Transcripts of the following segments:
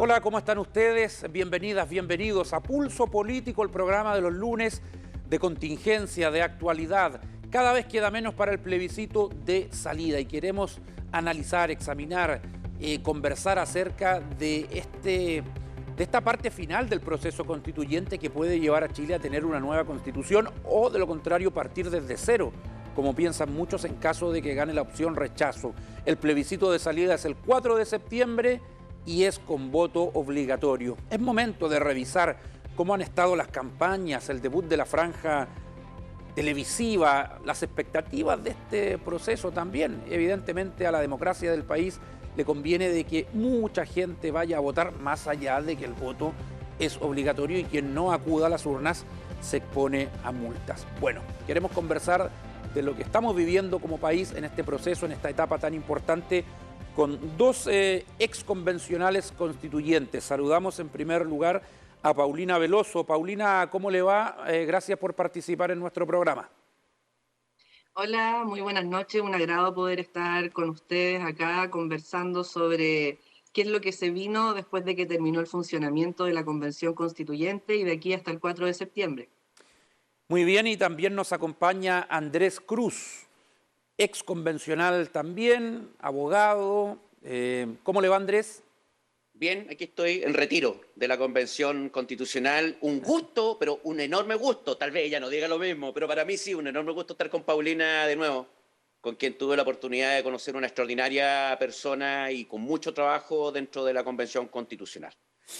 Hola, ¿cómo están ustedes? Bienvenidas, bienvenidos a Pulso Político, el programa de los lunes de contingencia, de actualidad. Cada vez queda menos para el plebiscito de salida y queremos analizar, examinar, conversar acerca de esta parte final del proceso constituyente que puede llevar a Chile a tener una nueva constitución o, de lo contrario, partir desde cero, como piensan muchos en caso de que gane la opción rechazo. El plebiscito de salida es el 4 de septiembre y es con voto obligatorio. Es momento de revisar cómo han estado las campañas, el debut de la franja televisiva, las expectativas de este proceso también. Evidentemente a la democracia del país le conviene de que mucha gente vaya a votar, más allá de que el voto es obligatorio y quien no acuda a las urnas se expone a multas. Bueno, queremos conversar de lo que estamos viviendo como país en este proceso, en esta etapa tan importante, con dos exconvencionales constituyentes. Saludamos en primer lugar a Paulina Veloso. Paulina, ¿cómo le va? Gracias por participar en nuestro programa. Hola, muy buenas noches. Un agrado poder estar con ustedes acá conversando sobre qué es lo que se vino después de que terminó el funcionamiento de la Convención Constituyente y de aquí hasta el 4 de septiembre. Muy bien, y también nos acompaña Andrés Cruz, exconvencional también, abogado. ¿Cómo le va, Andrés? Bien, aquí estoy en retiro de la Convención Constitucional. Un gusto, pero un enorme gusto. Tal vez ella no diga lo mismo, pero para mí sí, un enorme gusto estar con Paulina de nuevo, con quien tuve la oportunidad de conocer una extraordinaria persona y con mucho trabajo dentro de la Convención Constitucional.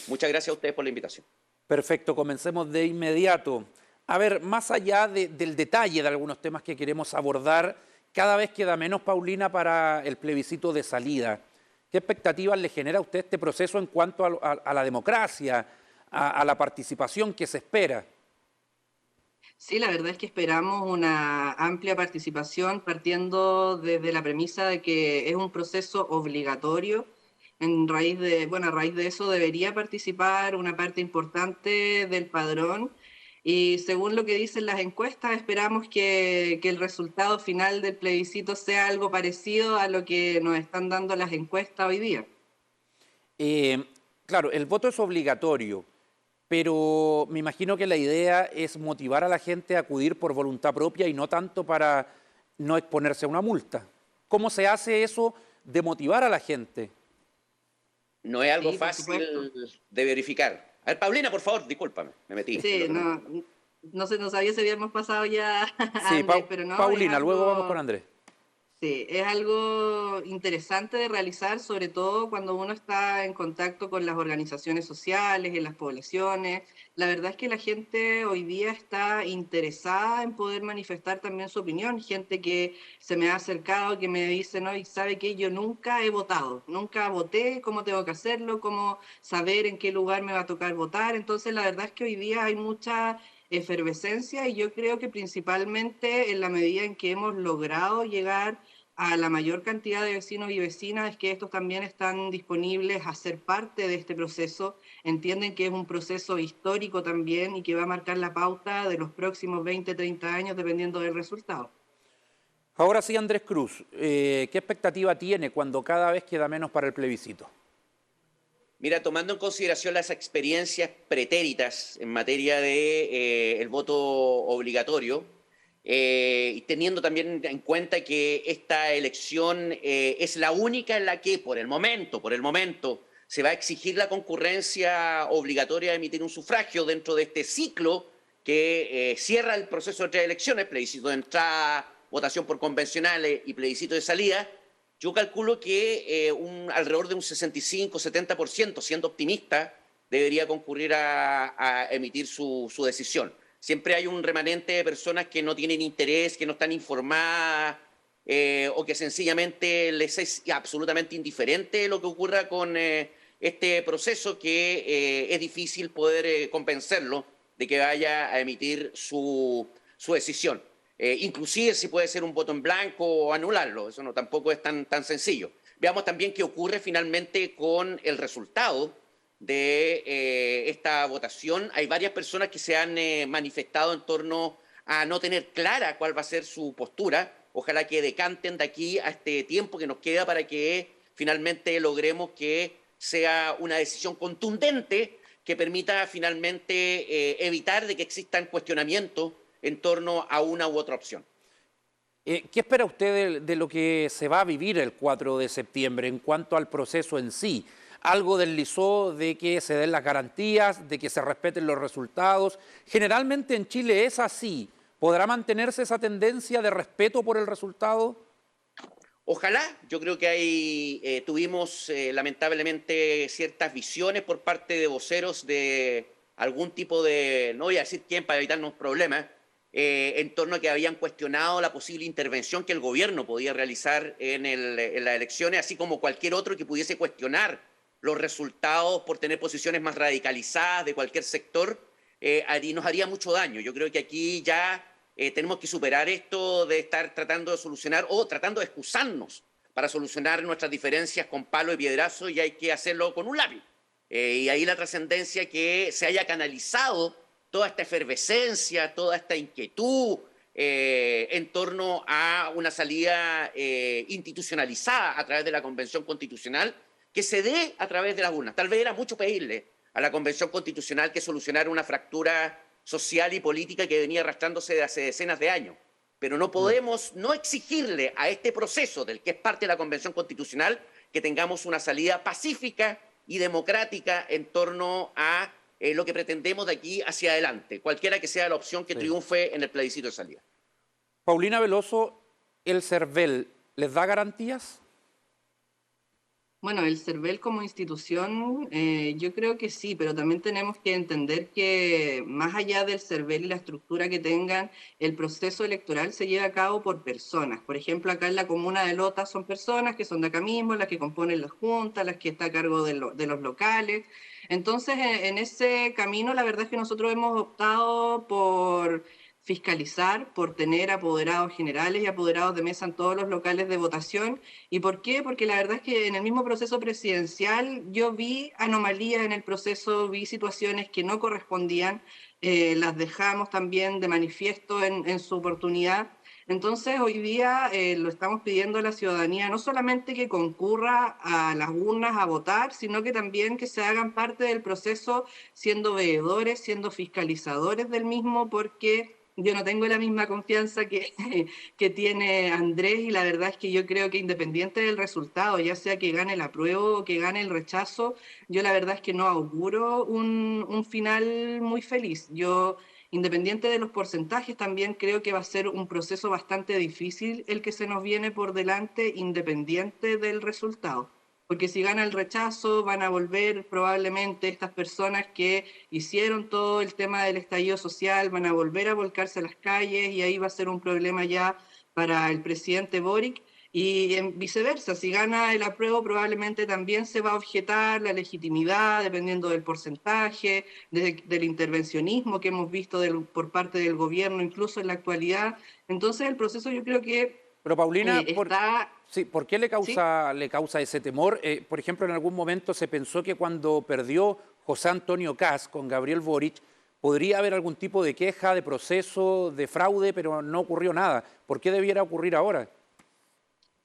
Muchas gracias a ustedes por la invitación. Perfecto, comencemos de inmediato. A ver, más allá del detalle de algunos temas que queremos abordar, cada vez queda menos, Paulina, para el plebiscito de salida. ¿Qué expectativas le genera a usted este proceso en cuanto a la democracia, a la participación que se espera? Sí, la verdad es que esperamos una amplia participación partiendo desde la premisa de que es un proceso obligatorio. A raíz de eso debería participar una parte importante del padrón y según lo que dicen las encuestas, esperamos que el resultado final del plebiscito sea algo parecido a lo que nos están dando las encuestas hoy día. Eh, claro, el voto es obligatorio, pero me imagino que la idea es motivar a la gente a acudir por voluntad propia y no tanto para no exponerse a una multa. ¿Cómo se hace eso de motivar a la gente? No es algo Sí, por supuesto. fácil de verificar. A ver, Paulina, por favor, discúlpame, me metí en Sí, lo que no. no sabía si habíamos pasado ya a Sí, Andrés, pero no, es Paulina, luego vamos con algo. Andrés. Sí, es algo interesante de realizar, sobre todo cuando uno está en contacto con las organizaciones sociales, en las poblaciones. La verdad es que la gente hoy día está interesada en poder manifestar también su opinión. Gente que se me ha acercado, que me dice, no, y sabe que yo nunca he votado, nunca voté, cómo tengo que hacerlo, cómo saber en qué lugar me va a tocar votar. Entonces, la verdad es que hoy día hay mucha efervescencia y yo creo que principalmente en la medida en que hemos logrado llegar a la mayor cantidad de vecinos y vecinas, es que estos también están disponibles a ser parte de este proceso, entienden que es un proceso histórico también y que va a marcar la pauta de los próximos 20, 30 años dependiendo del resultado. Ahora sí, Andrés Cruz, ¿qué expectativa tiene cuando cada vez queda menos para el plebiscito? Mira, tomando en consideración las experiencias pretéritas en materia de el voto obligatorio, y teniendo también en cuenta que esta elección es la única en la que por el momento, se va a exigir la concurrencia obligatoria de emitir un sufragio dentro de este ciclo que cierra el proceso de tres elecciones, plebiscito de entrada, votación por convencionales y plebiscito de salida. Yo calculo que alrededor de un 65-70%, siendo optimista, debería concurrir a emitir su decisión. Siempre hay un remanente de personas que no tienen interés, que no están informadas o que sencillamente les es absolutamente indiferente lo que ocurra con este proceso, que es difícil poder convencerlo de que vaya a emitir su decisión. Inclusive si puede ser un voto en blanco o anularlo, eso no tampoco es tan sencillo. Veamos también qué ocurre finalmente con el resultado de esta votación. Hay varias personas que se han manifestado en torno a no tener clara cuál va a ser su postura. Ojalá que decanten de aquí a este tiempo que nos queda para que finalmente logremos que sea una decisión contundente que permita finalmente evitar de que existan cuestionamientos en torno a una u otra opción. ¿Qué espera usted de lo que se va a vivir el 4 de septiembre en cuanto al proceso en sí? Algo deslizó de que se den las garantías, de que se respeten los resultados. Generalmente en Chile es así. ¿Podrá mantenerse esa tendencia de respeto por el resultado? Ojalá, yo creo que tuvimos lamentablemente ciertas visiones por parte de voceros de algún tipo de, no voy a decir quién para evitarnos problemas, en torno a que habían cuestionado la posible intervención que el gobierno podía realizar en las elecciones, así como cualquier otro que pudiese cuestionar los resultados por tener posiciones más radicalizadas de cualquier sector, nos haría mucho daño. Yo creo que aquí ya tenemos que superar esto de estar tratando de solucionar o tratando de excusarnos para solucionar nuestras diferencias con palo y piedrazo, y hay que hacerlo con un lápiz. Y ahí la trascendencia que se haya canalizado toda esta efervescencia, toda esta inquietud en torno a una salida institucionalizada a través de la Convención Constitucional, que se dé a través de las urnas. Tal vez era mucho pedirle a la Convención Constitucional que solucionara una fractura social y política que venía arrastrándose de hace decenas de años. Pero no podemos no exigirle a este proceso del que es parte de la Convención Constitucional que tengamos una salida pacífica y democrática en torno a lo que pretendemos de aquí hacia adelante, cualquiera que sea la opción que triunfe en el plebiscito de salida. Paulina Veloso, ¿el CERVEL les da garantías? Bueno, el CERVEL como institución, yo creo que sí, pero también tenemos que entender que más allá del CERVEL y la estructura que tengan, el proceso electoral se lleva a cabo por personas. Por ejemplo, acá en la comuna de Lota son personas que son de acá mismo, las que componen la junta, las que están a cargo de los locales. Entonces, en ese camino, la verdad es que nosotros hemos optado por fiscalizar, por tener apoderados generales y apoderados de mesa en todos los locales de votación. ¿Y por qué? Porque la verdad es que en el mismo proceso presidencial yo vi anomalías en el proceso, vi situaciones que no correspondían, las dejamos también de manifiesto en su oportunidad. Entonces, hoy día lo estamos pidiendo a la ciudadanía, no solamente que concurra a las urnas a votar, sino que también que se hagan parte del proceso siendo veedores, siendo fiscalizadores del mismo, porque yo no tengo la misma confianza que tiene Andrés, y la verdad es que yo creo que independiente del resultado, ya sea que gane el apruebo o que gane el rechazo, yo la verdad es que no auguro un final muy feliz. Yo, independiente de los porcentajes, también creo que va a ser un proceso bastante difícil el que se nos viene por delante, independiente del resultado. Porque si gana el rechazo, van a volver probablemente estas personas que hicieron todo el tema del estallido social, van a volver a volcarse a las calles, y ahí va a ser un problema ya para el presidente Boric. Y viceversa, si gana el apruebo, probablemente también se va a objetar la legitimidad, dependiendo del porcentaje, del intervencionismo que hemos visto por parte del gobierno, incluso en la actualidad. Entonces el proceso yo creo que Pero Paulina, está... sí, ¿por qué le ¿Sí? causa ese temor? Por ejemplo, en algún momento se pensó que cuando perdió José Antonio Kast con Gabriel Boric, podría haber algún tipo de queja, de proceso, de fraude, pero no ocurrió nada. ¿Por qué debiera ocurrir ahora?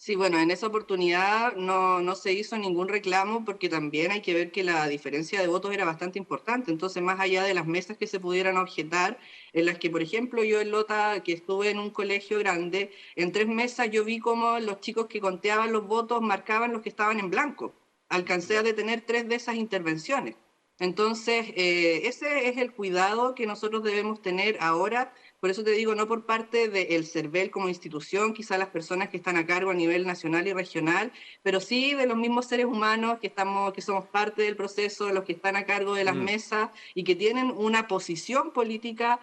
Sí, bueno, en esa oportunidad no se hizo ningún reclamo, porque también hay que ver que la diferencia de votos era bastante importante. Entonces, más allá de las mesas que se pudieran objetar, en las que, por ejemplo, yo en Lota, que estuve en un colegio grande, en 3 mesas yo vi cómo los chicos que conteaban los votos marcaban los que estaban en blanco. Alcancé a detener 3 de esas intervenciones. Entonces, ese es el cuidado que nosotros debemos tener ahora. Por eso te digo, no por parte del CERVEL como institución, quizá las personas que están a cargo a nivel nacional y regional, pero sí de los mismos seres humanos que somos parte del proceso, los que están a cargo de las mesas y que tienen una posición política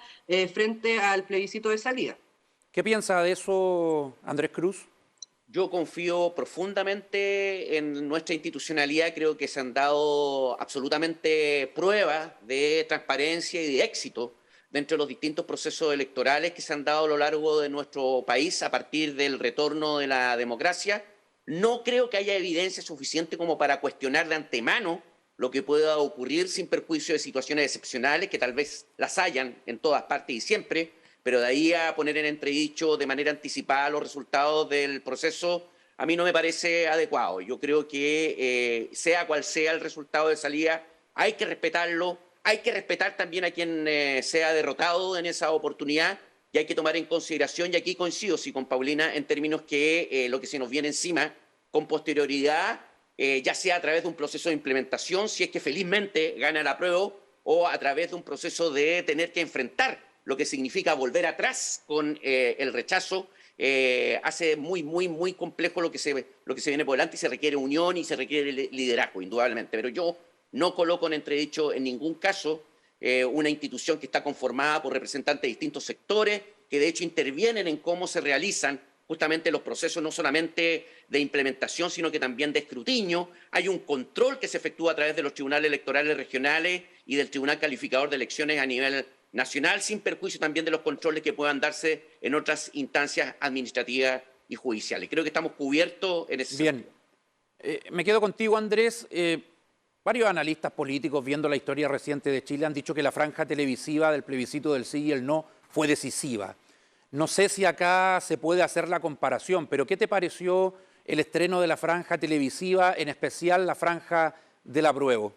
frente al plebiscito de salida. ¿Qué piensa de eso Andrés Cruz? Yo confío profundamente en nuestra institucionalidad, creo que se han dado absolutamente pruebas de transparencia y de éxito dentro de los distintos procesos electorales que se han dado a lo largo de nuestro país a partir del retorno de la democracia. No creo que haya evidencia suficiente como para cuestionar de antemano lo que pueda ocurrir, sin perjuicio de situaciones excepcionales, que tal vez las hayan en todas partes y siempre, pero de ahí a poner en entredicho de manera anticipada los resultados del proceso, a mí no me parece adecuado. Yo creo que sea cual sea el resultado de salida, hay que respetarlo, hay que respetar también a quien sea derrotado en esa oportunidad y hay que tomar en consideración, y aquí coincido sí con Paulina, en términos que lo que se nos viene encima con posterioridad, ya sea a través de un proceso de implementación, si es que felizmente gana el apruebo, o a través de un proceso de tener que enfrentar lo que significa volver atrás con el rechazo, hace muy complejo lo que se viene por delante y se requiere unión y se requiere liderazgo, indudablemente. Pero yo no coloco en entredicho en ningún caso una institución que está conformada por representantes de distintos sectores, que de hecho intervienen en cómo se realizan justamente los procesos no solamente de implementación, sino que también de escrutinio. Hay un control que se efectúa a través de los tribunales electorales regionales y del Tribunal Calificador de Elecciones a nivel nacional, sin perjuicio también de los controles que puedan darse en otras instancias administrativas y judiciales. Creo que estamos cubiertos en ese sentido. Me quedo contigo, Andrés. Varios analistas políticos, viendo la historia reciente de Chile, han dicho que la franja televisiva del plebiscito del sí y el no fue decisiva. No sé si acá se puede hacer la comparación, pero ¿qué te pareció el estreno de la franja televisiva, en especial la franja del apruebo?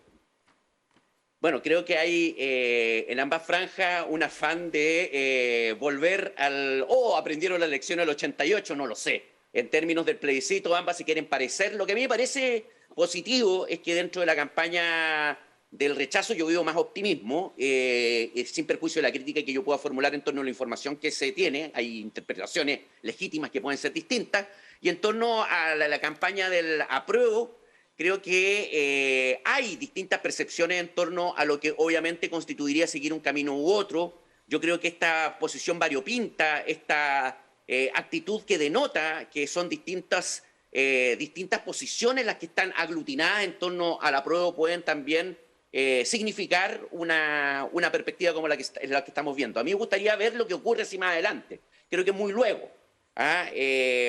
Bueno, creo que hay en ambas franjas un afán de volver al... aprendieron la lección del 88, no lo sé. En términos del plebiscito, ambas se quieren parecer. Lo que a mí me parece positivo es que dentro de la campaña del rechazo yo veo más optimismo, sin perjuicio de la crítica que yo pueda formular en torno a la información que se tiene. Hay interpretaciones legítimas que pueden ser distintas. Y en torno a la campaña del apruebo, creo que hay distintas percepciones en torno a lo que obviamente constituiría seguir un camino u otro. Yo creo que esta posición variopinta, esta actitud que denota que son distintas posiciones las que están aglutinadas en torno al apruebo pueden también significar una perspectiva como la que estamos viendo. A mí me gustaría ver lo que ocurre así más adelante. Creo que muy luego.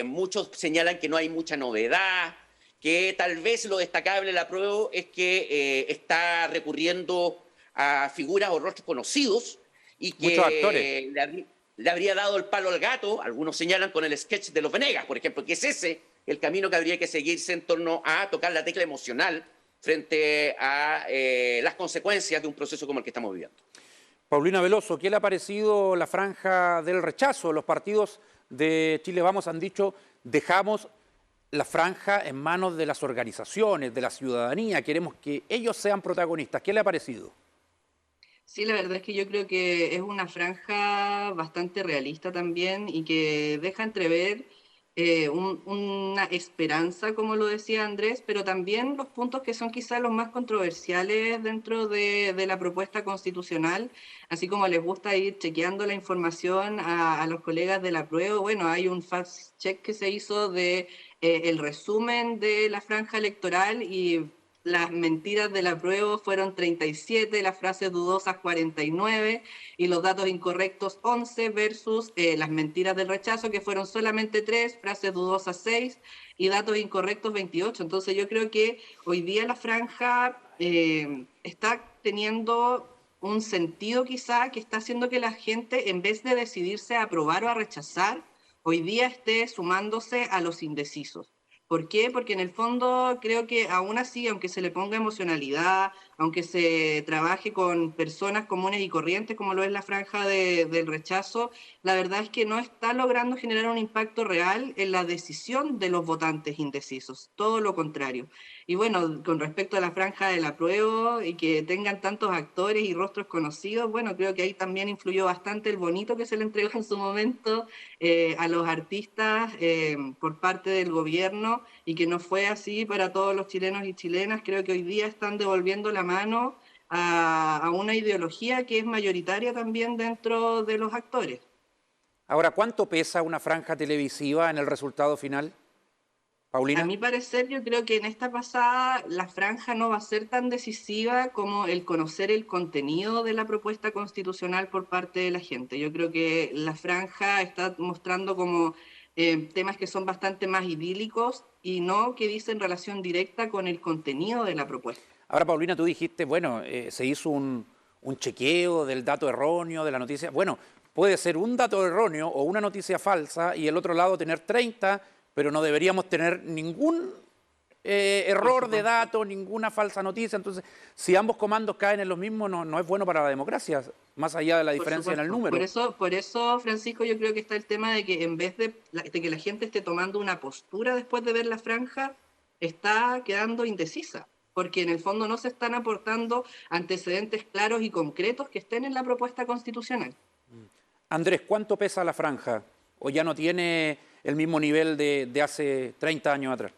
Muchos señalan que no hay mucha novedad, que tal vez lo destacable del apruebo es que está recurriendo a figuras o rostros conocidos y que muchos actores le habría dado el palo al gato. Algunos señalan con el sketch de Los Venegas, por ejemplo, que es ese el camino que habría que seguirse en torno a tocar la tecla emocional frente a las consecuencias de un proceso como el que estamos viviendo. Paulina Veloso, ¿qué le ha parecido la franja del rechazo? Los partidos de Chile Vamos han dicho, dejamos la franja en manos de las organizaciones, de la ciudadanía, queremos que ellos sean protagonistas. ¿Qué le ha parecido? Sí, la verdad es que yo creo que es una franja bastante realista también y que deja entrever una esperanza, como lo decía Andrés, pero también los puntos que son quizás los más controversiales dentro de la propuesta constitucional, así como les gusta ir chequeando la información a los colegas de la prueba. Bueno, hay un fact check que se hizo de el resumen de la franja electoral y las mentiras del apruebo fueron 37, las frases dudosas 49 y los datos incorrectos 11 versus las mentiras del rechazo que fueron solamente 3, frases dudosas 6 y datos incorrectos 28. Entonces yo creo que hoy día la franja está teniendo un sentido quizá que está haciendo que la gente, en vez de decidirse a aprobar o a rechazar, hoy día esté sumándose a los indecisos. ¿Por qué? Porque en el fondo creo que aún así, aunque se le ponga emocionalidad, aunque se trabaje con personas comunes y corrientes, como lo es la franja del rechazo, la verdad es que no está logrando generar un impacto real en la decisión de los votantes indecisos, todo lo contrario. Y bueno, con respecto a la franja del apruebo y que tengan tantos actores y rostros conocidos, bueno, creo que ahí también influyó bastante el bonito que se le entregó en su momento a los artistas por parte del gobierno y que no fue así para todos los chilenos y chilenas. Creo que hoy día están devolviendo la mano a una ideología que es mayoritaria también dentro de los actores. Ahora, ¿cuánto pesa una franja televisiva en el resultado final, Paulina? A mi parecer, yo creo que en esta pasada la franja no va a ser tan decisiva como el conocer el contenido de la propuesta constitucional por parte de la gente. Yo creo que la franja está mostrando como temas que son bastante más idílicos y no que dicen relación directa con el contenido de la propuesta. Ahora, Paulina, tú dijiste, bueno, se hizo un chequeo del dato erróneo, de la noticia. Bueno, puede ser un dato erróneo o una noticia falsa y el otro lado tener 30 pero no deberíamos tener ningún error de supuesto. datos, ninguna falsa noticia. Entonces, si ambos comandos caen en lo mismo, no es bueno para la democracia, más allá de la Por diferencia en el supuesto. número. Por eso, Francisco, yo creo que está el tema de que en vez de que la gente esté tomando una postura después de ver la franja, está quedando indecisa, porque en el fondo no se están aportando antecedentes claros y concretos que estén en la propuesta constitucional. Andrés, ¿cuánto pesa la franja? ¿O ya no tiene el mismo nivel de hace 30 años atrás?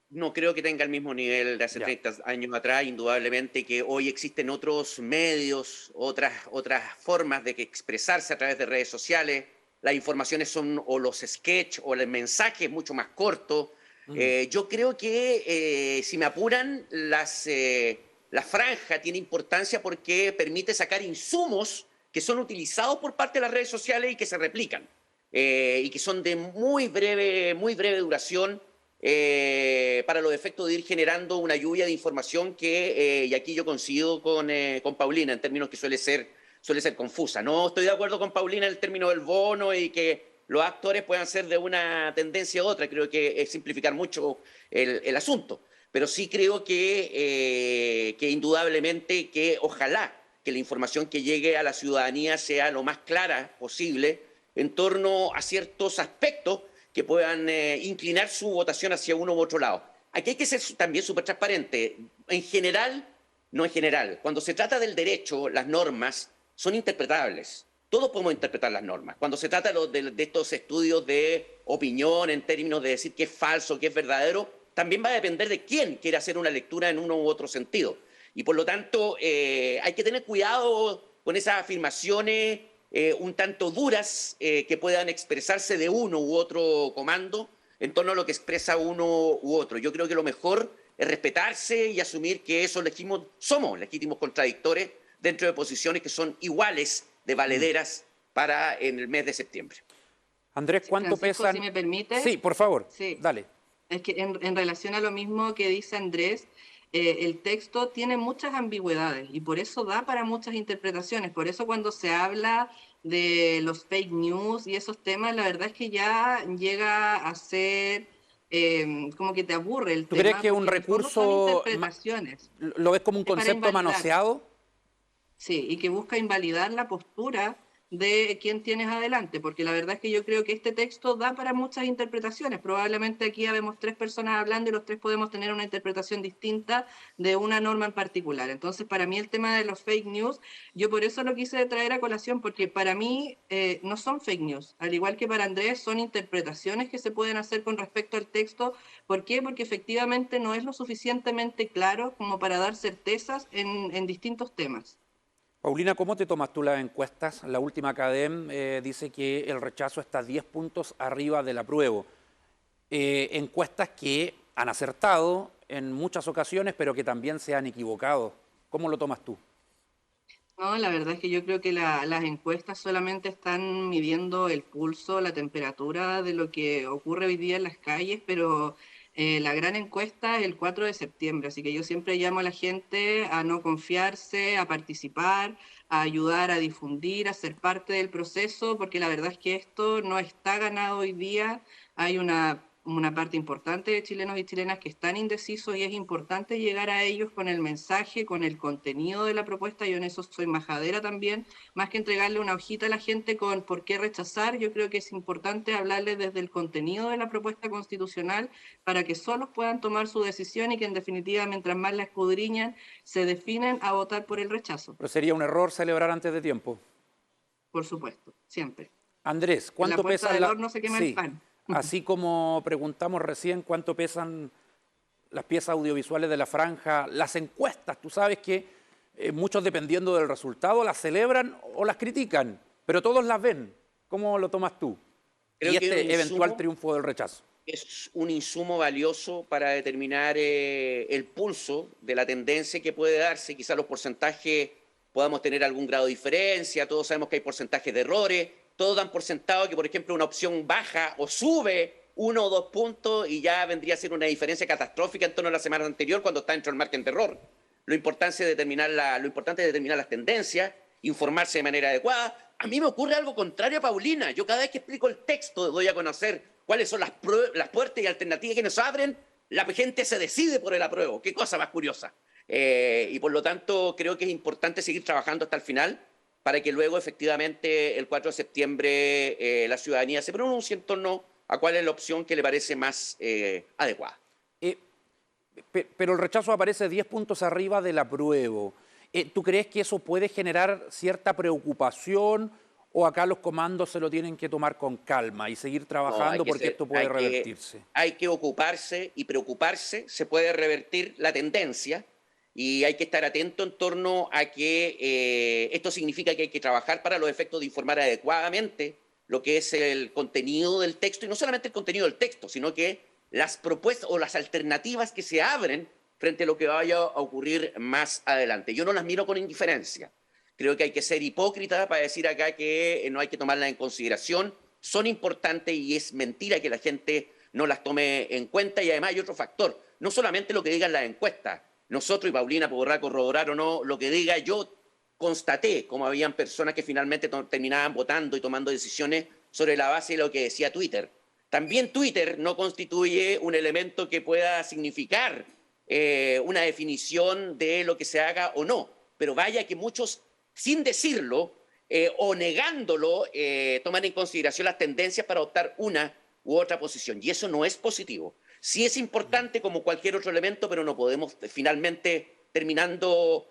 No creo que tenga el mismo nivel de hace 30 años atrás, indudablemente que hoy existen otros medios, otras formas de expresarse a través de redes sociales. Las informaciones son o los sketches o el mensaje mucho más corto. Yo creo que, si me apuran, la franja tiene importancia porque permite sacar insumos que son utilizados por parte de las redes sociales y que se replican, y que son de muy breve duración, para los efectos de ir generando una lluvia de información que, y aquí yo coincido con Paulina en términos que suele ser confusa. No estoy de acuerdo con Paulina en el término del bono y que los actores puedan ser de una tendencia u otra. Creo que es simplificar mucho el asunto. Pero sí creo que indudablemente que ojalá que la información que llegue a la ciudadanía sea lo más clara posible en torno a ciertos aspectos que puedan inclinar su votación hacia uno u otro lado. Aquí hay que ser también súper transparente. En general, no en general, cuando se trata del derecho, las normas son interpretables. Todos podemos interpretar las normas. Cuando se trata de estos estudios de opinión en términos de decir qué es falso, qué es verdadero, también va a depender de quién quiere hacer una lectura en uno u otro sentido. Y por lo tanto, hay que tener cuidado con esas afirmaciones un tanto duras que puedan expresarse de uno u otro comando en torno a lo que expresa uno u otro. Yo creo que lo mejor es respetarse y asumir que somos legítimos contradictores dentro de posiciones que son iguales de valederas para en el mes de septiembre. Andrés, ¿cuánto Francisco, pesan? si me permite. Sí, por favor, Sí. dale. Es que en relación a lo mismo que dice Andrés, el texto tiene muchas ambigüedades y por eso da para muchas interpretaciones. Por eso cuando se habla de los fake news y esos temas, la verdad es que ya llega a ser como que te aburre el ¿Tú tema. crees que un porque en el fondo son recurso interpretaciones. lo ves como un Es para concepto invalidar. manoseado? Sí, y que busca invalidar la postura de quien tienes adelante, porque la verdad es que yo creo que este texto da para muchas interpretaciones. Probablemente aquí habemos 3 personas hablando y los 3 podemos tener una interpretación distinta de una norma en particular. Entonces, para mí el tema de los fake news, yo por eso lo quise traer a colación, porque para mí no son fake news, al igual que para Andrés, son interpretaciones que se pueden hacer con respecto al texto. ¿Por qué? Porque efectivamente no es lo suficientemente claro como para dar certezas en distintos temas. Paulina, ¿cómo te tomas tú las encuestas? La última CADEM dice que el rechazo está 10 puntos arriba del apruebo. Encuestas que han acertado en muchas ocasiones, pero que también se han equivocado. ¿Cómo lo tomas tú? No, la verdad es que yo creo que las encuestas solamente están midiendo el pulso, la temperatura de lo que ocurre hoy día en las calles, pero la gran encuesta es el 4 de septiembre, así que yo siempre llamo a la gente a no confiarse, a participar, a ayudar a difundir, a ser parte del proceso, porque la verdad es que esto no está ganado hoy día. Hay una parte importante de chilenos y chilenas que están indecisos y es importante llegar a ellos con el mensaje, con el contenido de la propuesta. Yo en eso soy majadera también, más que entregarle una hojita a la gente con por qué rechazar. Yo creo que es importante hablarles desde el contenido de la propuesta constitucional para que solos puedan tomar su decisión y que en definitiva, mientras más la escudriñan, se definen a votar por el rechazo. Pero sería un error celebrar antes de tiempo. Por supuesto, siempre. Andrés, ¿cuánto pesa del horno se quema el pan. Así como preguntamos recién cuánto pesan las piezas audiovisuales de la franja, las encuestas, tú sabes que muchos, dependiendo del resultado, las celebran o las critican, pero todos las ven. ¿Cómo lo tomas tú? Creo Y que este eventual triunfo del rechazo. Es un insumo valioso para determinar el pulso de la tendencia que puede darse. Quizás los porcentajes podamos tener algún grado de diferencia, todos sabemos que hay porcentajes de errores, todos dan por sentado que, por ejemplo, una opción baja o sube 1 o 2 puntos y ya vendría a ser una diferencia catastrófica en torno a la semana anterior cuando está dentro del margen de error. Lo importante es determinar las tendencias, informarse de manera adecuada. A mí me ocurre algo contrario a Paulina. Yo cada vez que explico el texto doy a conocer cuáles son las puertas y alternativas que nos abren, la gente se decide por el apruebo. Qué cosa más curiosa. Y por lo tanto creo que es importante seguir trabajando hasta el final para que luego efectivamente el 4 de septiembre la ciudadanía se pronuncie en torno a cuál es la opción que le parece más adecuada. Pero el rechazo aparece 10 puntos arriba del apruebo. ¿Tú crees que eso puede generar cierta preocupación o acá los comandos se lo tienen que tomar con calma y seguir trabajando porque esto puede revertirse? Hay que ocuparse y preocuparse, se puede revertir la tendencia y hay que estar atento en torno a que esto significa que hay que trabajar para los efectos de informar adecuadamente lo que es el contenido del texto, y no solamente el contenido del texto, sino que las propuestas o las alternativas que se abren frente a lo que vaya a ocurrir más adelante. Yo no las miro con indiferencia. Creo que hay que ser hipócrita para decir acá que no hay que tomarlas en consideración. Son importantes y es mentira que la gente no las tome en cuenta. Y además hay otro factor, no solamente lo que digan las encuestas. Nosotros, y Paulina podrá corroborar o no, lo que diga, yo constaté cómo habían personas que finalmente terminaban votando y tomando decisiones sobre la base de lo que decía Twitter. También Twitter no constituye un elemento que pueda significar una definición de lo que se haga o no. Pero vaya que muchos, sin decirlo o negándolo, toman en consideración las tendencias para adoptar una u otra posición. Y eso no es positivo. Sí es importante como cualquier otro elemento, pero no podemos finalmente terminando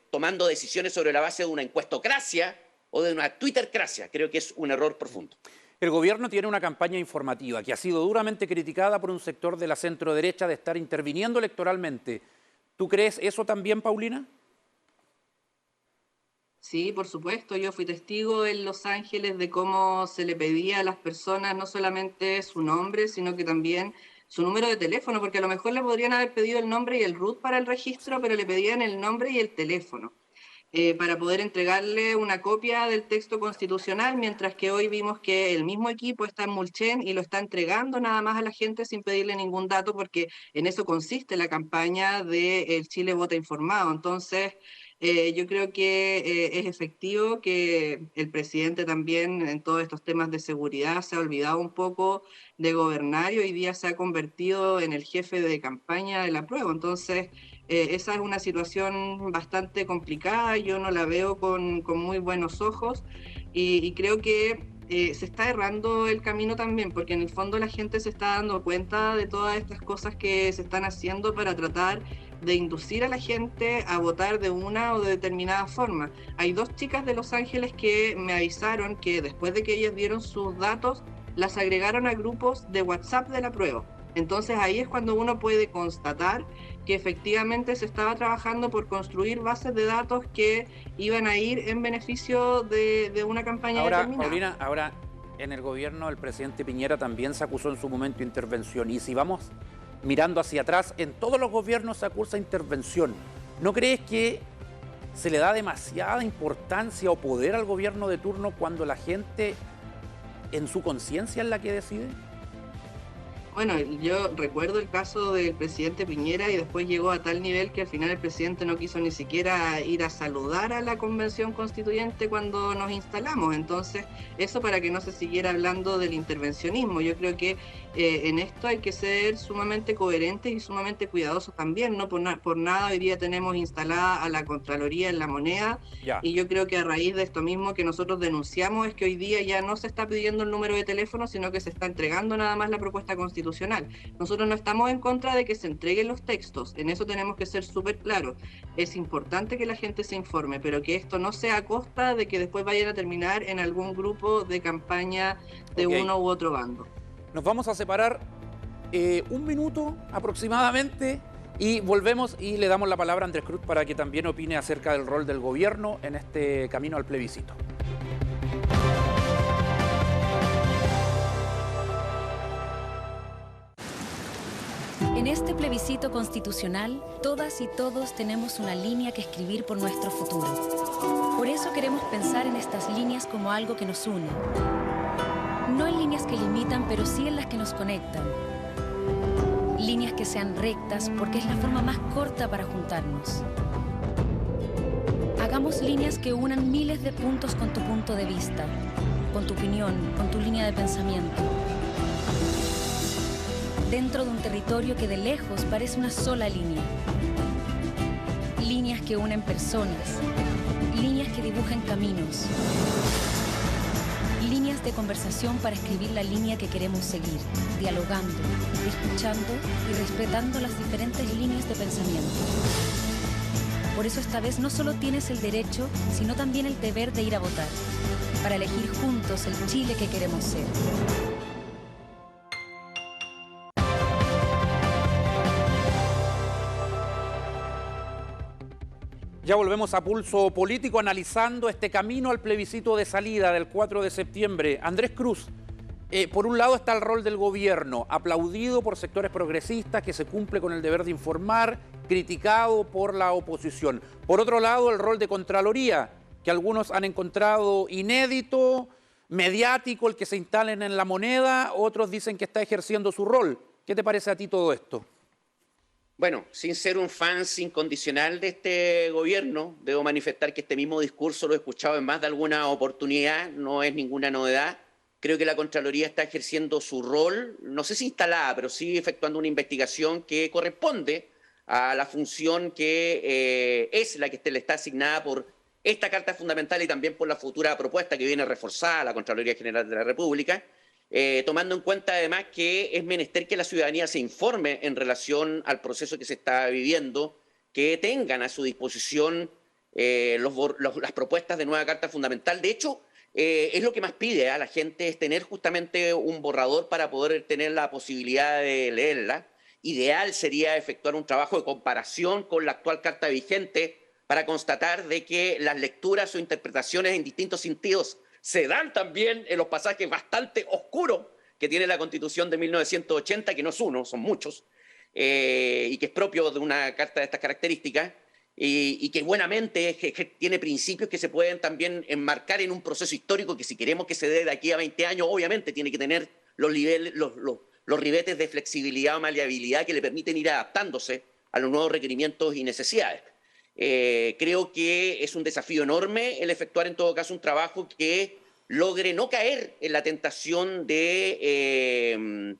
tomando decisiones sobre la base de una encuestocracia o de una twittercracia. Creo que es un error profundo. El gobierno tiene una campaña informativa que ha sido duramente criticada por un sector de la centroderecha de estar interviniendo electoralmente. ¿Tú crees eso también, Paulina? Sí, por supuesto. Yo fui testigo en Los Ángeles de cómo se le pedía a las personas no solamente su nombre, sino que también su número de teléfono, porque a lo mejor le podrían haber pedido el nombre y el RUT para el registro, pero le pedían el nombre y el teléfono para poder entregarle una copia del texto constitucional, mientras que hoy vimos que el mismo equipo está en Mulchen y lo está entregando nada más a la gente sin pedirle ningún dato, porque en eso consiste la campaña de El Chile Vota Informado. Entonces, yo creo que es efectivo que el presidente también en todos estos temas de seguridad se ha olvidado un poco de gobernar y hoy día se ha convertido en el jefe de campaña del apruebo. Entonces, esa es una situación bastante complicada, yo no la veo con muy buenos ojos y creo que se está errando el camino también, porque en el fondo la gente se está dando cuenta de todas estas cosas que se están haciendo para tratar de inducir a la gente a votar de una o de determinada forma. Hay 2 chicas de Los Ángeles que me avisaron que después de que ellas dieron sus datos, las agregaron a grupos de WhatsApp del apruebo. Entonces ahí es cuando uno puede constatar que efectivamente se estaba trabajando por construir bases de datos que iban a ir en beneficio de una campaña determinada. Paulina, ahora en el gobierno del presidente Piñera también se acusó en su momento de intervención. Y si vamos mirando hacia atrás, en todos los gobiernos se acusa intervención. ¿No crees que se le da demasiada importancia o poder al gobierno de turno cuando la gente en su conciencia es la que decide? Bueno, yo recuerdo el caso del presidente Piñera y después llegó a tal nivel que al final el presidente no quiso ni siquiera ir a saludar a la convención constituyente cuando nos instalamos. Entonces, eso para que no se siguiera hablando del intervencionismo. Yo creo que en esto hay que ser sumamente coherentes y sumamente cuidadosos también. No por nada hoy día tenemos instalada a la Contraloría en la moneda. Y yo creo que a raíz de esto mismo que nosotros denunciamos es que hoy día ya no se está pidiendo el número de teléfono, sino que se está entregando nada más la propuesta constitucional. Nosotros no estamos en contra de que se entreguen los textos, en eso tenemos que ser súper claros. Es importante que la gente se informe, pero que esto no sea a costa de que después vayan a terminar en algún grupo de campaña de uno u otro bando. Nos vamos a separar 1 minuto aproximadamente y volvemos y le damos la palabra a Andrés Cruz para que también opine acerca del rol del gobierno en este camino al plebiscito. En este plebiscito constitucional, todas y todos tenemos una línea que escribir por nuestro futuro. Por eso queremos pensar en estas líneas como algo que nos une. No en líneas que limitan, pero sí en las que nos conectan. Líneas que sean rectas, porque es la forma más corta para juntarnos. Hagamos líneas que unan miles de puntos con tu punto de vista, con tu opinión, con tu línea de pensamiento. dentro de un territorio que de lejos parece una sola línea. Líneas que unen personas, líneas que dibujan caminos, líneas de conversación para escribir la línea que queremos seguir, dialogando, escuchando y respetando las diferentes líneas de pensamiento. Por eso esta vez no solo tienes el derecho, sino también el deber de ir a votar, para elegir juntos el Chile que queremos ser. Ya volvemos a Pulso Político analizando este camino al plebiscito de salida del 4 de septiembre. Andrés Cruz, por un lado está el rol del gobierno, aplaudido por sectores progresistas que se cumple con el deber de informar, criticado por la oposición. Por otro lado, el rol de Contraloría, que algunos han encontrado inédito, mediático, el que se instalen en la moneda, otros dicen que está ejerciendo su rol. ¿Qué te parece a ti todo esto? Bueno, sin ser un fan incondicional de este gobierno, debo manifestar que este mismo discurso lo he escuchado en más de alguna oportunidad, no es ninguna novedad. Creo que la Contraloría está ejerciendo su rol, no sé si instalada, pero sí efectuando una investigación que corresponde a la función que es la que le está asignada por esta Carta Fundamental y también por la futura propuesta que viene reforzada a la Contraloría General de la República. Tomando en cuenta además que es menester que la ciudadanía se informe en relación al proceso que se está viviendo, que tengan a su disposición las propuestas de nueva Carta Fundamental. De hecho, es lo que más pide a la gente, es tener justamente un borrador para poder tener la posibilidad de leerla. Ideal sería efectuar un trabajo de comparación con la actual Carta vigente para constatar de que las lecturas o interpretaciones en distintos sentidos se dan también en los pasajes bastante oscuros que tiene la Constitución de 1980, que no es uno, son muchos, y que es propio de una carta de estas características, y que buenamente tiene principios que se pueden también enmarcar en un proceso histórico que si queremos que se dé de aquí a 20 años, obviamente tiene que tener los ribetes de flexibilidad o maleabilidad que le permiten ir adaptándose a los nuevos requerimientos y necesidades. Creo que es un desafío enorme el efectuar en todo caso un trabajo que logre no caer en la tentación de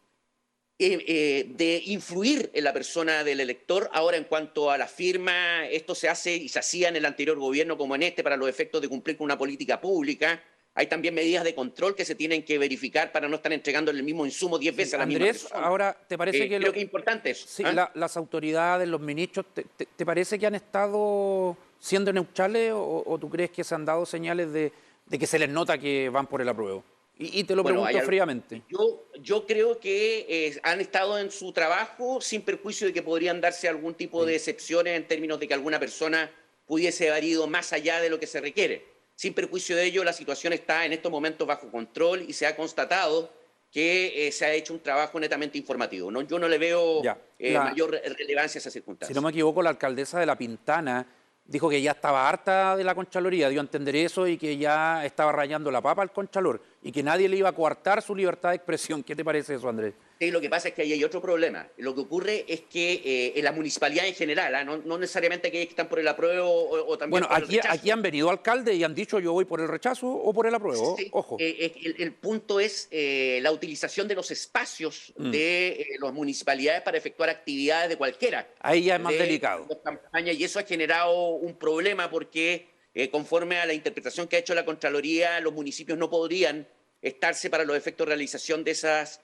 influir en la persona del elector. Ahora, en cuanto a la firma, esto se hace y se hacía en el anterior gobierno como en este para los efectos de cumplir con una política pública. Hay también medidas de control que se tienen que verificar para no estar entregando el mismo insumo 10 veces a la misma persona. Andrés, ahora, ¿te parece que... Creo que es importante eso. Sí, las autoridades, los ministros, ¿te parece que han estado siendo neutrales o tú crees que se han dado señales de que se les nota que van por el apruebo? Y te lo pregunto fríamente. Yo creo que han estado en su trabajo sin perjuicio de que podrían darse algún tipo de excepciones en términos de que alguna persona pudiese haber ido más allá de lo que se requiere. Sin perjuicio de ello, la situación está en estos momentos bajo control y se ha constatado que se ha hecho un trabajo netamente informativo. ¿No? Yo no le veo mayor relevancia a esa circunstancia. Si no me equivoco, la alcaldesa de La Pintana dijo que ya estaba harta de la Contraloría, dio a entender eso y que ya estaba rayando la papa al Contralor y que nadie le iba a coartar su libertad de expresión. ¿Qué te parece eso, Andrés? Sí, lo que pasa es que ahí hay otro problema. Lo que ocurre es que en la municipalidad en general, no necesariamente aquellos que están por el apruebo o también por el rechazo. Aquí han venido alcaldes y han dicho yo voy por el rechazo o por el apruebo. Sí, ojo. El punto es la utilización de los espacios de las municipalidades para efectuar actividades de cualquiera. Ahí ya es más delicado. Y eso ha generado un problema porque conforme a la interpretación que ha hecho la Contraloría, los municipios no podrían estarse para los efectos de realización de esas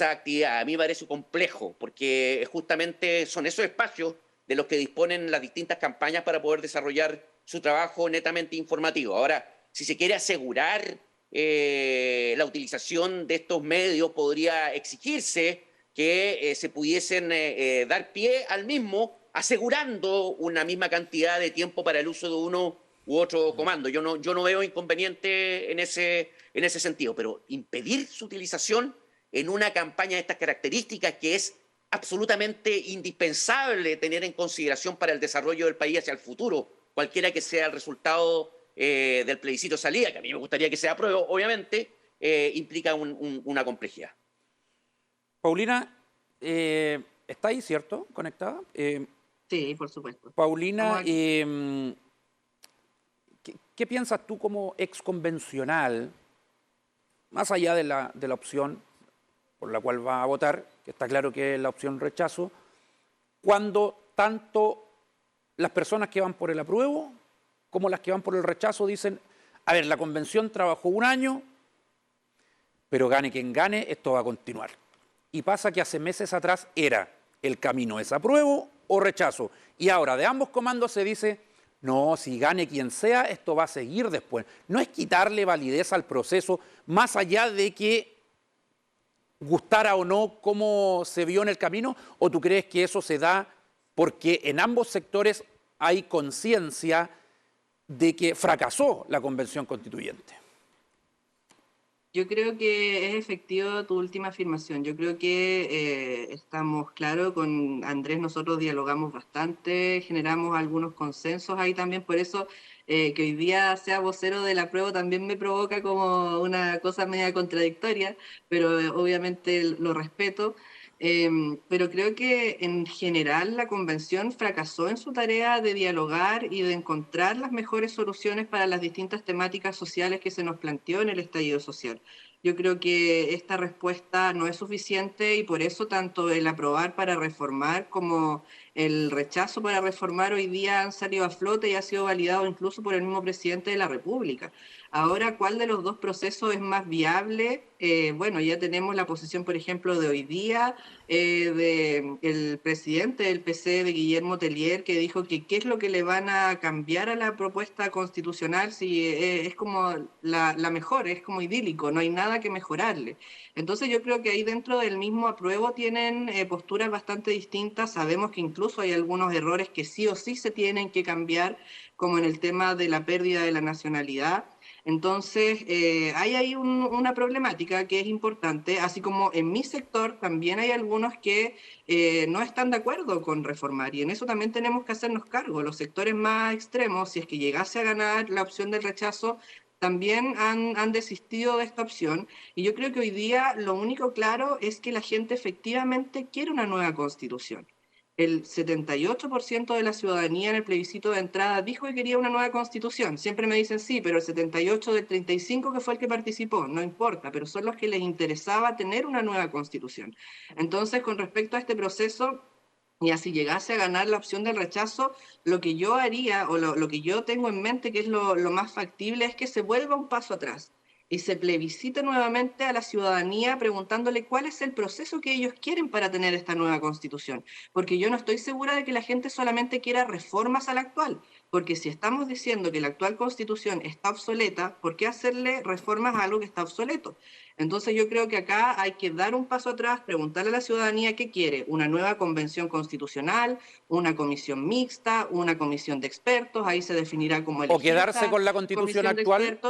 actividades. A mí me parece complejo porque justamente son esos espacios de los que disponen las distintas campañas para poder desarrollar su trabajo netamente informativo. Ahora, si se quiere asegurar la utilización de estos medios, podría exigirse que se pudiesen dar pie al mismo, asegurando una misma cantidad de tiempo para el uso de uno u otro comando. Yo no veo inconveniente en ese sentido, pero impedir su utilización en una campaña de estas características que es absolutamente indispensable tener en consideración para el desarrollo del país hacia el futuro, cualquiera que sea el resultado del plebiscito salida, que a mí me gustaría que sea apruebo, obviamente, implica una complejidad. Paulina, ¿está ahí, cierto? ¿Conectada? Sí, por supuesto. Paulina, ¿qué piensas tú como exconvencional, más allá de la opción por la cual va a votar, que está claro que es la opción rechazo, cuando tanto las personas que van por el apruebo como las que van por el rechazo dicen, a ver, la convención trabajó un año, pero gane quien gane, esto va a continuar. Y pasa que hace meses atrás era el camino es apruebo o rechazo. Y ahora de ambos comandos se dice, no, si gane quien sea, esto va a seguir después. No es quitarle validez al proceso, más allá de que gustara o no cómo se vio en el camino, o tú crees que eso se da porque en ambos sectores hay conciencia de que fracasó la Convención Constituyente. Yo creo que es efectivo tu última afirmación. Yo creo que estamos claros con Andrés, nosotros dialogamos bastante, generamos algunos consensos ahí también, por eso que hoy día sea vocero del apruebo también me provoca como una cosa media contradictoria, pero obviamente lo respeto. Pero creo que en general la convención fracasó en su tarea de dialogar y de encontrar las mejores soluciones para las distintas temáticas sociales que se nos planteó en el estallido social. Yo creo que esta respuesta no es suficiente y por eso tanto el aprobar para reformar como el rechazo para reformar hoy día han salido a flote y ha sido validado incluso por el mismo presidente de la República. Ahora, ¿cuál de los dos procesos es más viable? Bueno, ya tenemos la posición, por ejemplo, de hoy día del presidente del PC, de Guillermo Tellier, que dijo que qué es lo que le van a cambiar a la propuesta constitucional si es como la mejor, es como idílico, no hay nada que mejorarle. Entonces yo creo que ahí dentro del mismo apruebo tienen posturas bastante distintas, sabemos que incluso hay algunos errores que sí o sí se tienen que cambiar, como en el tema de la pérdida de la nacionalidad. Entonces, hay ahí una problemática que es importante, así como en mi sector también hay algunos que no están de acuerdo con reformar y en eso también tenemos que hacernos cargo. Los sectores más extremos, si es que llegase a ganar la opción del rechazo, también han desistido de esta opción y yo creo que hoy día lo único claro es que la gente efectivamente quiere una nueva constitución. El 78% de la ciudadanía en el plebiscito de entrada dijo que quería una nueva constitución. Siempre me dicen sí, pero el 78 del 35 que fue el que participó, no importa, pero son los que les interesaba tener una nueva constitución. Entonces, con respecto a este proceso, y así llegase a ganar la opción del rechazo, lo que yo haría o lo que yo tengo en mente que es lo más factible es que se vuelva un paso atrás y se plebiscite nuevamente a la ciudadanía preguntándole cuál es el proceso que ellos quieren para tener esta nueva constitución. Porque yo no estoy segura de que la gente solamente quiera reformas a la actual, porque si estamos diciendo que la actual constitución está obsoleta, ¿por qué hacerle reformas a algo que está obsoleto? Entonces yo creo que acá hay que dar un paso atrás, preguntarle a la ciudadanía qué quiere, una nueva convención constitucional, una comisión mixta, una comisión de expertos, ahí se definirá como elegir o quedarse con la constitución actual.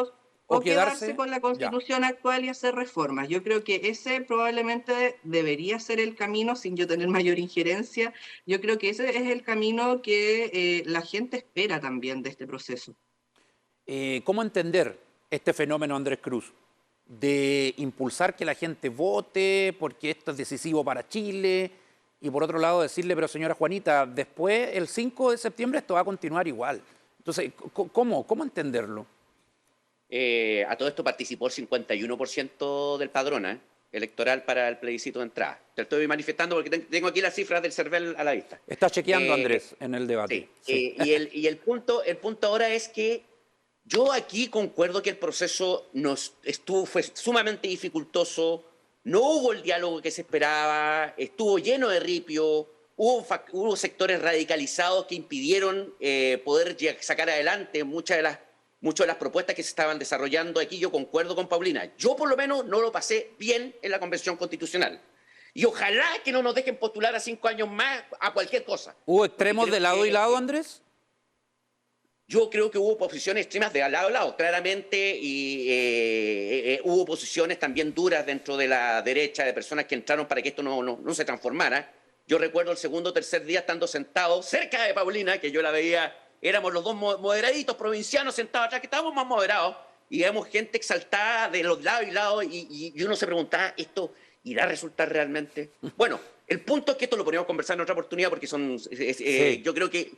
O quedarse con la constitución actual y hacer reformas. Yo creo que ese probablemente debería ser el camino, sin yo tener mayor injerencia. Yo creo que ese es el camino que la gente espera también de este proceso. ¿Cómo entender este fenómeno, Andrés Cruz, de impulsar que la gente vote porque esto es decisivo para Chile y por otro lado decirle, pero señora Juanita, después el 5 de septiembre esto va a continuar igual? Entonces, ¿cómo entenderlo? A todo esto participó el 51% del padrón electoral para el plebiscito de entrada. Te estoy manifestando porque tengo aquí las cifras del CERVEL a la vista. Está chequeando, Andrés, en el debate. Sí. Y el punto ahora es que yo aquí concuerdo que el proceso fue sumamente dificultoso, no hubo el diálogo que se esperaba, estuvo lleno de ripio, hubo sectores radicalizados que impidieron poder sacar adelante muchas de las propuestas que se estaban desarrollando aquí. Yo concuerdo con Paulina. Yo por lo menos no lo pasé bien en la Convención Constitucional. Y ojalá que no nos dejen postular a 5 años más a cualquier cosa. ¿Hubo extremos de lado y lado, Andrés? Yo creo que hubo posiciones extremas de lado a lado, claramente, y hubo posiciones también duras dentro de la derecha, de personas que entraron para que esto no se transformara. Yo recuerdo el segundo o tercer día estando sentado cerca de Paulina, que yo la veía. Éramos los dos moderaditos provincianos sentados atrás, que estábamos más moderados, y vemos gente exaltada de los lados y lados, y uno se preguntaba, ¿esto irá a resultar realmente? Bueno, el punto es que esto lo podríamos conversar en otra oportunidad, porque sí. Yo creo que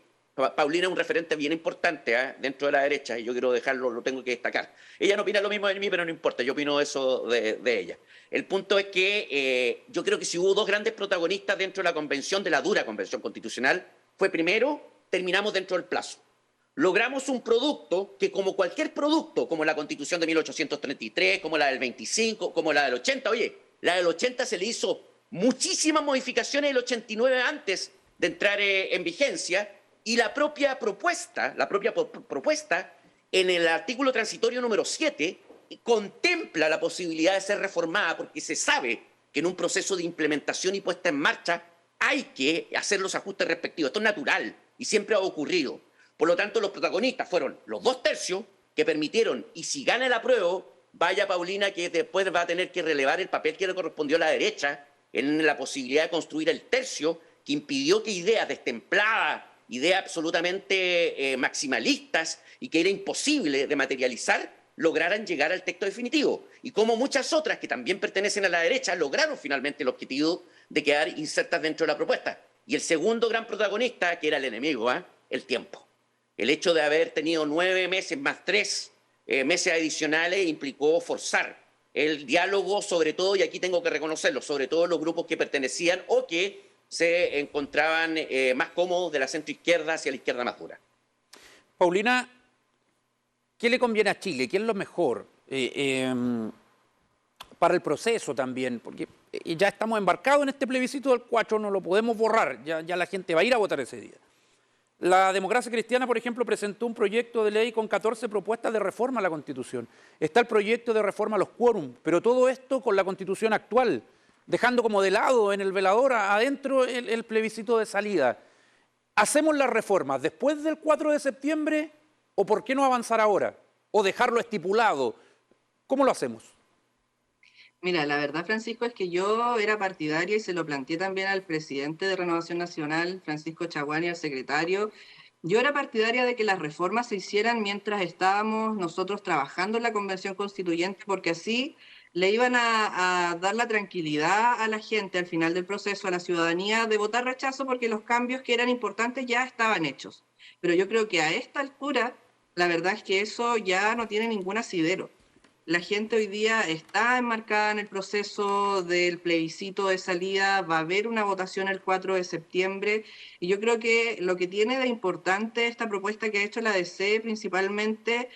Paulina es un referente bien importante dentro de la derecha y yo quiero dejarlo, lo tengo que destacar. Ella no opina lo mismo de mí, pero no importa, yo opino eso de ella. El punto es que yo creo que si hubo dos grandes protagonistas dentro de la convención, de la dura convención constitucional, fue primero, terminamos dentro del plazo. Logramos un producto que, como cualquier producto, como la Constitución de 1833, como la del 25, como la del 80, oye, la del 80 se le hizo muchísimas modificaciones del 89 antes de entrar en vigencia, y la propia propuesta en el artículo transitorio número 7 contempla la posibilidad de ser reformada porque se sabe que en un proceso de implementación y puesta en marcha hay que hacer los ajustes respectivos. Esto es natural y siempre ha ocurrido. Por lo tanto, los protagonistas fueron los 2/3 que permitieron, y si gana el apruebo, vaya Paulina que después va a tener que relevar el papel que le correspondió a la derecha en la posibilidad de construir el tercio que impidió que ideas destempladas, ideas absolutamente maximalistas y que era imposible de materializar, lograran llegar al texto definitivo. Y como muchas otras que también pertenecen a la derecha, lograron finalmente el objetivo de quedar insertas dentro de la propuesta. Y el segundo gran protagonista, que era el enemigo, el tiempo. El hecho de haber tenido 9 meses más 3 meses adicionales implicó forzar el diálogo, sobre todo, y aquí tengo que reconocerlo, sobre todo los grupos que pertenecían o que se encontraban más cómodos de la centroizquierda hacia la izquierda más dura. Paulina, ¿qué le conviene a Chile? ¿Qué es lo mejor para el proceso también? Porque ya estamos embarcados en este plebiscito del 4, no lo podemos borrar, ya la gente va a ir a votar ese día. La Democracia Cristiana, por ejemplo, presentó un proyecto de ley con 14 propuestas de reforma a la Constitución. Está el proyecto de reforma a los quórum, pero todo esto con la Constitución actual, dejando como de lado en el velador adentro el plebiscito de salida. ¿Hacemos las reformas después del 4 de septiembre o por qué no avanzar ahora? ¿O dejarlo estipulado? ¿Cómo lo hacemos? Mira, la verdad, Francisco, es que yo era partidaria y se lo planteé también al presidente de Renovación Nacional, Francisco Chaguán, y al secretario. Yo era partidaria de que las reformas se hicieran mientras estábamos nosotros trabajando en la Convención Constituyente, porque así le iban a dar la tranquilidad a la gente al final del proceso, a la ciudadanía, de votar rechazo porque los cambios que eran importantes ya estaban hechos. Pero yo creo que a esta altura, la verdad es que eso ya no tiene ningún asidero. La gente hoy día está enmarcada en el proceso del plebiscito de salida, va a haber una votación el 4 de septiembre y yo creo que lo que tiene de importante esta propuesta que ha hecho la DC principalmente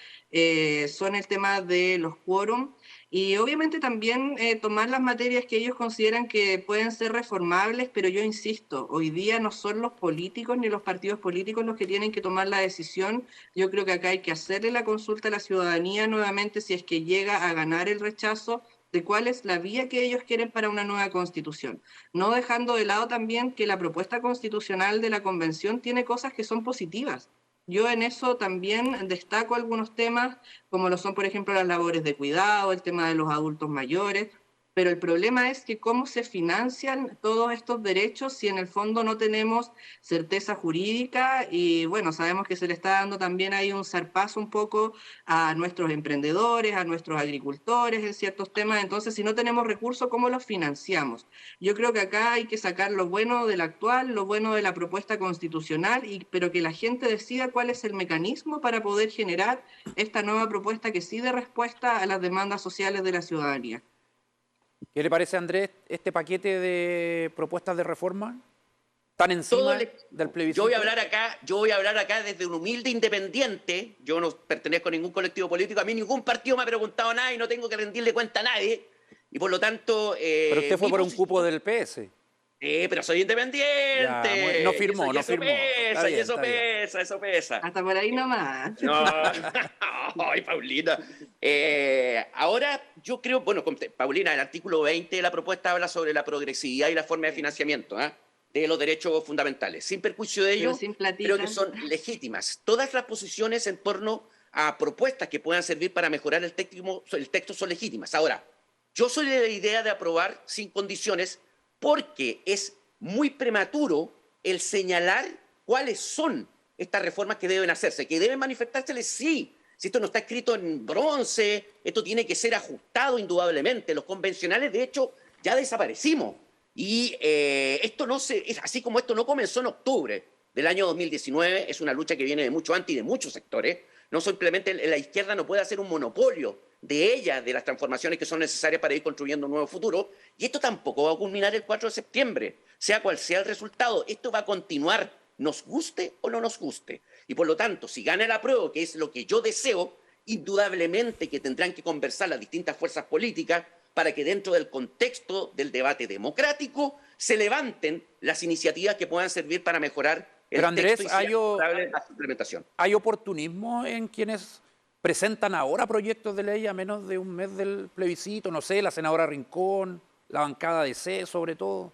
son el tema de los quórum y obviamente también tomar las materias que ellos consideran que pueden ser reformables, pero yo insisto, hoy día no son los políticos ni los partidos políticos los que tienen que tomar la decisión. Yo creo que acá hay que hacerle la consulta a la ciudadanía nuevamente si es que llega a ganar el rechazo de cuál es la vía que ellos quieren para una nueva constitución. No dejando de lado también que la propuesta constitucional de la convención tiene cosas que son positivas. Yo en eso también destaco algunos temas, como lo son, por ejemplo, las labores de cuidado, el tema de los adultos mayores, pero el problema es que cómo se financian todos estos derechos si en el fondo no tenemos certeza jurídica y bueno, sabemos que se le está dando también ahí un zarpazo un poco a nuestros emprendedores, a nuestros agricultores en ciertos temas, entonces si no tenemos recursos, ¿cómo los financiamos? Yo creo que acá hay que sacar lo bueno del actual, lo bueno de la propuesta constitucional, pero que la gente decida cuál es el mecanismo para poder generar esta nueva propuesta que sí dé respuesta a las demandas sociales de la ciudadanía. ¿Qué le parece, Andrés, este paquete de propuestas de reforma tan encima del plebiscito? Yo voy a hablar acá desde un humilde independiente. Yo no pertenezco a ningún colectivo político. A mí ningún partido me ha preguntado nada y no tengo que rendirle cuenta a nadie. Y por lo tanto... pero usted fue por un cupo del PS. Pero soy independiente. Ya, no firmó, no firmó. Eso pesa. Hasta por ahí nomás. No, ay, Paulina. Ahora yo creo, bueno, Paulina, el artículo 20 de la propuesta habla sobre la progresividad y la forma de financiamiento de los derechos fundamentales. Sin perjuicio de ello, creo que son legítimas. Todas las posiciones en torno a propuestas que puedan servir para mejorar el texto son legítimas. Ahora, yo soy de la idea de aprobar sin condiciones porque es muy prematuro el señalar cuáles son estas reformas que deben hacerse, que deben manifestárseles, sí. Si esto no está escrito en bronce, esto tiene que ser ajustado indudablemente. Los convencionales, de hecho, ya desaparecimos. Y así como esto no comenzó en octubre, del año 2019, es una lucha que viene de mucho antes y de muchos sectores. No simplemente la izquierda no puede hacer un monopolio de ella, de las transformaciones que son necesarias para ir construyendo un nuevo futuro, y esto tampoco va a culminar el 4 de septiembre, sea cual sea el resultado. Esto va a continuar, nos guste o no nos guste. Y por lo tanto, si gana el apruebo, que es lo que yo deseo, indudablemente que tendrán que conversar las distintas fuerzas políticas para que dentro del contexto del debate democrático se levanten las iniciativas que puedan servir para mejorar el texto y sea favorable a su implementación. ¿Hay oportunismo en quienes presentan ahora proyectos de ley a menos de un mes del plebiscito? No sé, la senadora Rincón, la bancada de C sobre todo.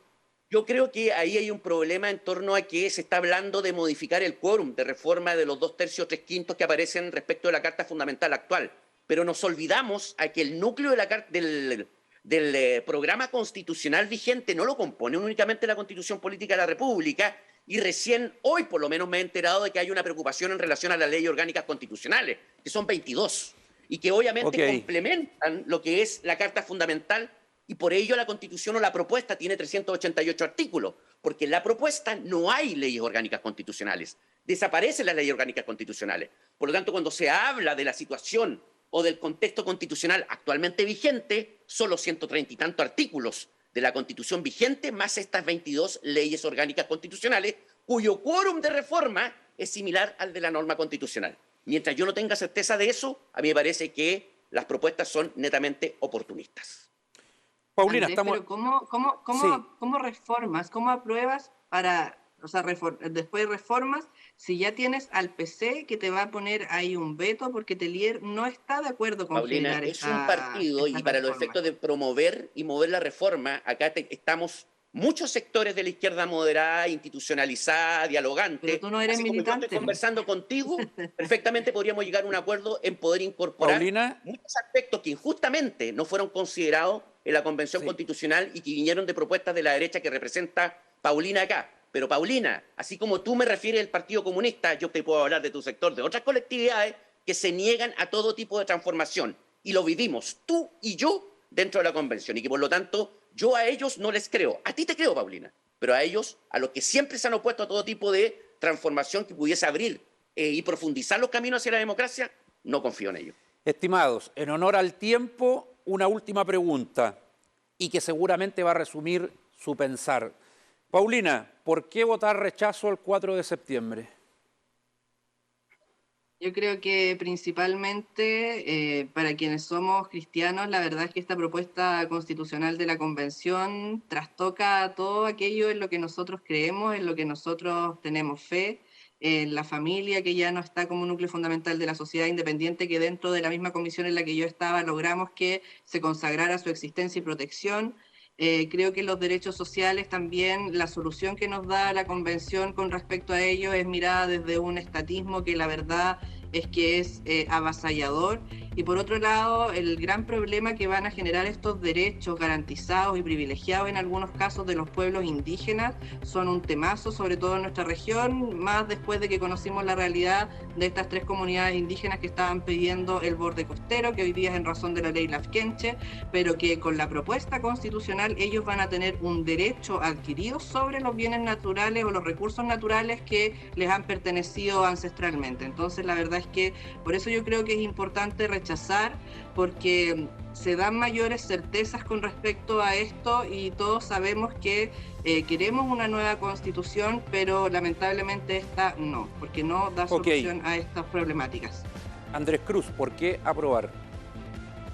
Yo creo que ahí hay un problema en torno a que se está hablando de modificar el quórum de reforma de los 2/3 o 3/5 que aparecen respecto de la Carta Fundamental actual. Pero nos olvidamos a que el núcleo de del programa constitucional vigente no lo compone únicamente la Constitución Política de la República, y recién hoy por lo menos me he enterado de que hay una preocupación en relación a las leyes orgánicas constitucionales, que son 22, y que obviamente complementan lo que es la Carta Fundamental, y por ello la Constitución o la propuesta tiene 388 artículos, porque en la propuesta no hay leyes orgánicas constitucionales, desaparecen las leyes orgánicas constitucionales. Por lo tanto, cuando se habla de la situación o del contexto constitucional actualmente vigente, solo 130 y tantos artículos de la Constitución vigente, más estas 22 leyes orgánicas constitucionales, cuyo quórum de reforma es similar al de la norma constitucional. Mientras yo no tenga certeza de eso, a mí me parece que las propuestas son netamente oportunistas. Paulina, Andrés, pero ¿cómo reformas, cómo apruebas para, o sea, después de reformas, si ya tienes al PC que te va a poner ahí un veto porque Telier no está de acuerdo con Paulina, generar es un partido y para los efectos de promover y mover la reforma, acá estamos muchos sectores de la izquierda moderada, institucionalizada, dialogante. Pero tú no eres militante. Como yo estoy conversando contigo, perfectamente podríamos llegar a un acuerdo en poder incorporar Paulina, muchos aspectos que injustamente no fueron considerados en la Convención Constitucional y que vinieron de propuestas de la derecha que representa Paulina acá. Pero Paulina, así como tú me refieres al Partido Comunista, yo te puedo hablar de tu sector, de otras colectividades que se niegan a todo tipo de transformación. Y lo vivimos tú y yo dentro de la Convención. Y que por lo tanto yo a ellos no les creo. A ti te creo, Paulina. Pero a ellos, a los que siempre se han opuesto a todo tipo de transformación que pudiese abrir y profundizar los caminos hacia la democracia, no confío en ellos. Estimados, en honor al tiempo, una última pregunta y que seguramente va a resumir su pensar. Paulina, ¿por qué votar rechazo el 4 de septiembre? Yo creo que principalmente para quienes somos cristianos, la verdad es que esta propuesta constitucional de la Convención trastoca todo aquello en lo que nosotros creemos, en lo que nosotros tenemos fe, en la familia que ya no está como núcleo fundamental de la sociedad independiente, que dentro de la misma comisión en la que yo estaba logramos que se consagrara su existencia y protección. Creo que los derechos sociales también, la solución que nos da la Convención con respecto a ello es mirada desde un estatismo que la verdad es que es avasallador. Y por otro lado, el gran problema que van a generar estos derechos garantizados y privilegiados en algunos casos de los pueblos indígenas son un temazo, sobre todo en nuestra región, más después de que conocimos la realidad de estas 3 comunidades indígenas que estaban pidiendo el borde costero, que hoy día es en razón de la ley Lafkenche, pero que con la propuesta constitucional ellos van a tener un derecho adquirido sobre los bienes naturales o los recursos naturales que les han pertenecido ancestralmente. Entonces, la verdad es que por eso yo creo que es importante rechazar, porque se dan mayores certezas con respecto a esto y todos sabemos que queremos una nueva constitución, pero lamentablemente esta no, porque no da solución a estas problemáticas. Andrés Cruz, ¿por qué aprobar?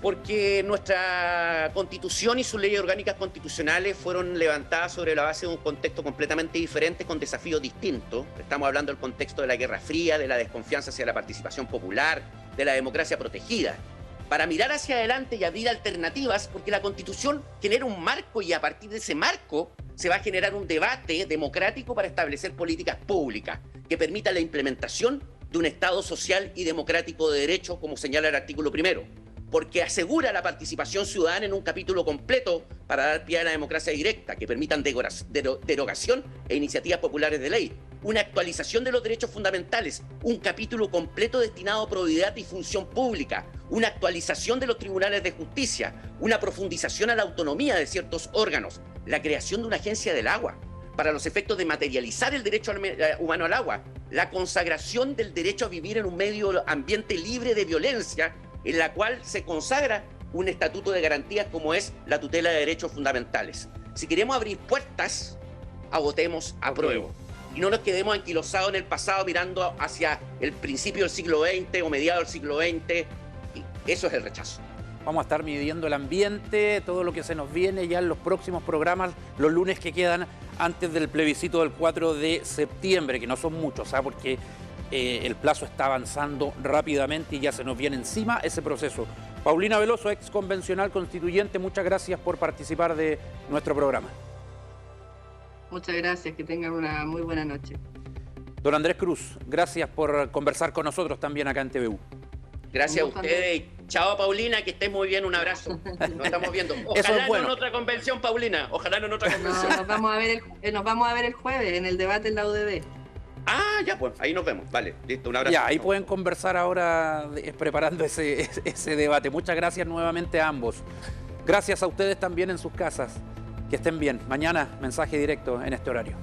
Porque nuestra Constitución y sus leyes orgánicas constitucionales fueron levantadas sobre la base de un contexto completamente diferente, con desafíos distintos. Estamos hablando del contexto de la Guerra Fría, de la desconfianza hacia la participación popular, de la democracia protegida. Para mirar hacia adelante y abrir alternativas, porque la Constitución genera un marco y a partir de ese marco se va a generar un debate democrático para establecer políticas públicas que permitan la implementación de un Estado social y democrático de derecho, como señala el artículo 1. Porque asegura la participación ciudadana en un capítulo completo para dar pie a la democracia directa, que permitan derogación e iniciativas populares de ley, una actualización de los derechos fundamentales, un capítulo completo destinado a probidad y función pública, una actualización de los tribunales de justicia, una profundización a la autonomía de ciertos órganos, la creación de una agencia del agua, para los efectos de materializar el derecho humano al agua, la consagración del derecho a vivir en un medio ambiente libre de violencia, en la cual se consagra un estatuto de garantías como es la tutela de derechos fundamentales. Si queremos abrir puertas, votemos apruebo. Y no nos quedemos anquilosados en el pasado mirando hacia el principio del siglo XX o mediados del siglo XX. Y eso es el rechazo. Vamos a estar midiendo el ambiente, todo lo que se nos viene ya en los próximos programas, los lunes que quedan antes del plebiscito del 4 de septiembre, que no son muchos, ¿sabes? Porque el plazo está avanzando rápidamente y ya se nos viene encima ese proceso. Paulina Veloso, ex convencional constituyente, muchas gracias por participar de nuestro programa. Muchas gracias, que tengan una muy buena noche. Don Andrés Cruz, gracias por conversar con nosotros también acá en TVU. Gracias a ustedes. Chao, Paulina, que estés muy bien. Un abrazo. Nos estamos viendo. Ojalá no en otra convención, Paulina. Ojalá no en otra convención. No, nos vamos a ver el jueves en el debate en la UDD. Ah, ya pues, ahí nos vemos. Vale, listo, un abrazo. Ya, ahí pueden conversar ahora preparando ese debate. Muchas gracias nuevamente a ambos. Gracias a ustedes también en sus casas. Que estén bien. Mañana, mensaje directo en este horario.